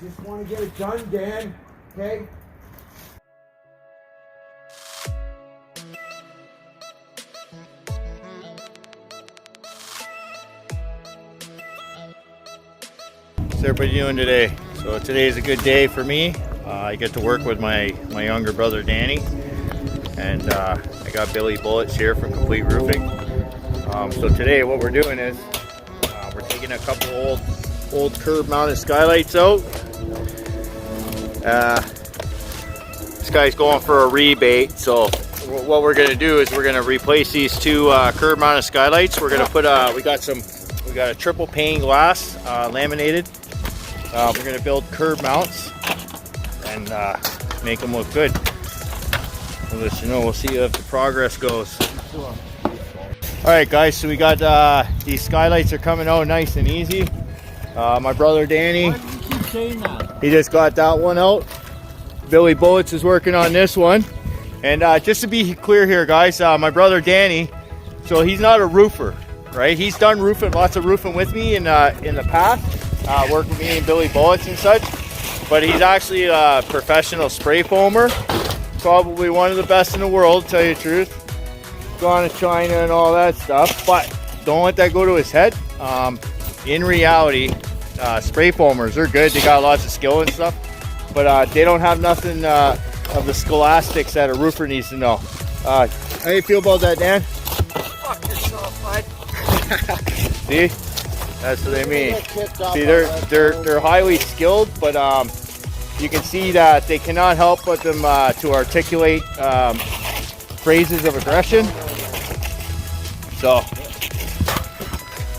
just want to get it done, Dan. Okay? What's everybody doing today? So today is a good day for me. I get to work with my younger brother Danny, and I got Billy Bullets here from Complete Roofing. So today what we're doing is we're taking a couple old curb mounted skylights out. This guy's going for a rebate, so what we're going to do is we're going to replace these two curb mounted skylights. We're going to put we got a triple pane glass laminated. We're going to build curb mounts and make them look good. We'll let you know. We'll see if the progress goes. Alright guys, so we got these skylights are coming out nice and easy. My brother Danny, Why do you keep saying that? he just got that one out. Billy Bullets is working on this one. And just to be clear here guys, my brother Danny, so he's not a roofer, right? He's done roofing, lots of roofing with me in the past. Worked with me and Billy Bullets and such, but he's actually a professional spray foamer, probably one of the best in the world, to tell you the truth. Gone to China and all that stuff, but don't let that go to his head. In reality, spray foamers are good. They got lots of skill and stuff, but they don't have nothing of the scholastics that a roofer needs to know. How do you feel about that, Dan? Fuck yourself, bud. See? That's what they mean. See, they're highly skilled, but you can see that they cannot help but them to articulate phrases of aggression. So,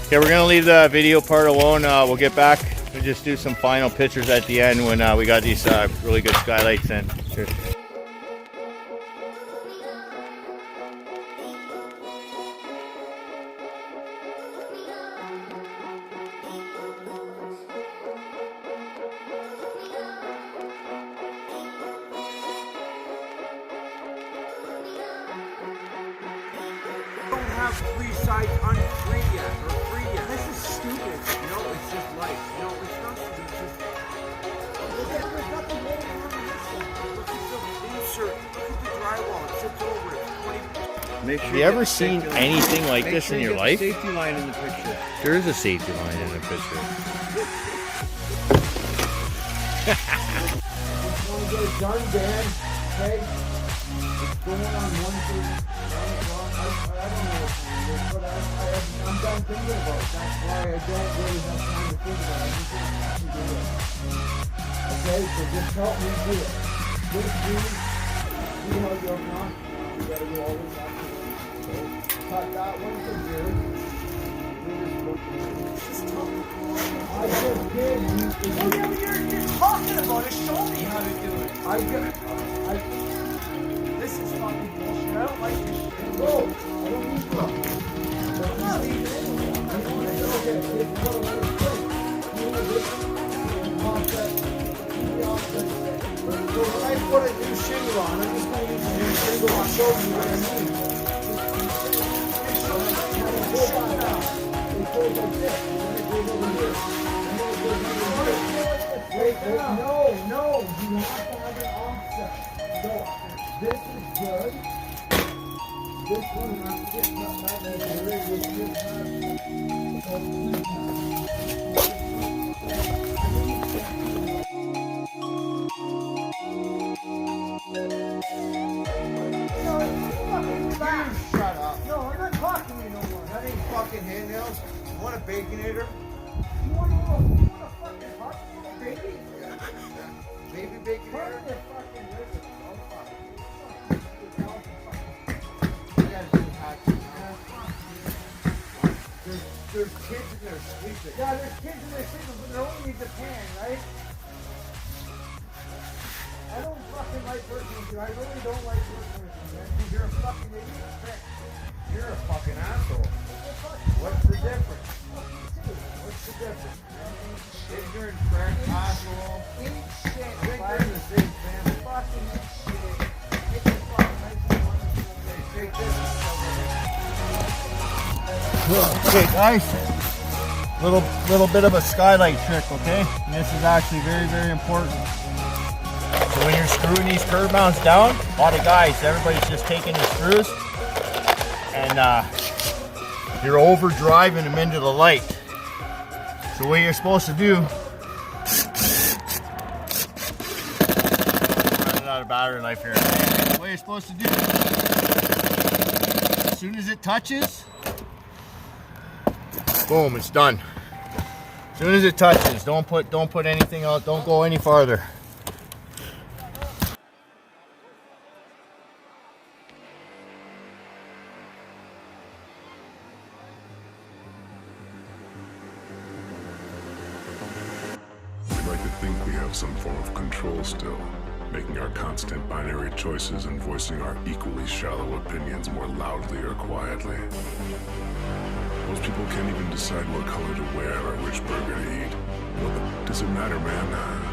okay, we're gonna leave the video part alone. We'll get back and just do some final pictures at the end when we got these really good skylights in. Cheers. Three sides unfree yet, or free yet. This is stupid. No, it's just light. No, it's not. It's just. Look at there's nothing wrong with this. Look at the insert. Look at the drywall. It sits over it. Make sure. Have you ever seen anything like this in your life? Safety line in the picture. There is a safety line in the picture. Just want to get it done, Dan. Okay? It's going on 1:30. I don't know what time it is, but I'm done thinking about it. That's why I don't really have time to think about it. I'm just going to have to do it. Okay, so just help me do it. Just do it. See how you're not? We got to go all this after. So cut that one from here. I just did. Oh yeah, but you're talking about it. Show me how to do it. This is fucking bullshit. I don't like this shit. No, I don't need to. I'm not leaving anyway. I don't want to go there. It's one of those things. You know, this offset. So when I put a new shingle on, I'm just going to use a new shingle. I'll show you what I mean. It goes like that. It goes like this. And then it goes over here. And then it goes over here. Wait, no. You have to have an offset. So this is good. This one has to get cut back over here. This shut up. No, I'm not talking to you no more. That ain't fucking handnails. You want a baconator? You want a fucking hot baby? Baby baconator? There's kids in there sleeping. Yeah, there's kids in there sleeping, but they only need the pan, right? I don't fucking like working with you. I really don't like working with you, man. Because you're a fucking idiot. You're a fucking asshole. What's the difference? What's the difference? Ignorant prick, asshole. Eat shit. I think they're in the same family. Fucking eat shit. Get your fucking nice and wonderful. Take this and stuff. Okay guys, Little bit of a skylight trick, okay? And this is actually very, very important. So when you're screwing these curb mounts down, a lot of guys, everybody's just taking the screws and you're over driving them into the light. So what you're supposed to do, running out of battery life here. What you're supposed to do, as soon as it touches, boom, it's done. As soon as it touches, don't put anything out, don't go any farther. We like to think we have some form of control still, making our constant binary choices and voicing our equally shallow opinions more loudly or quietly. Most people can't even decide what color to wear or which burger to eat. What does it matter, man?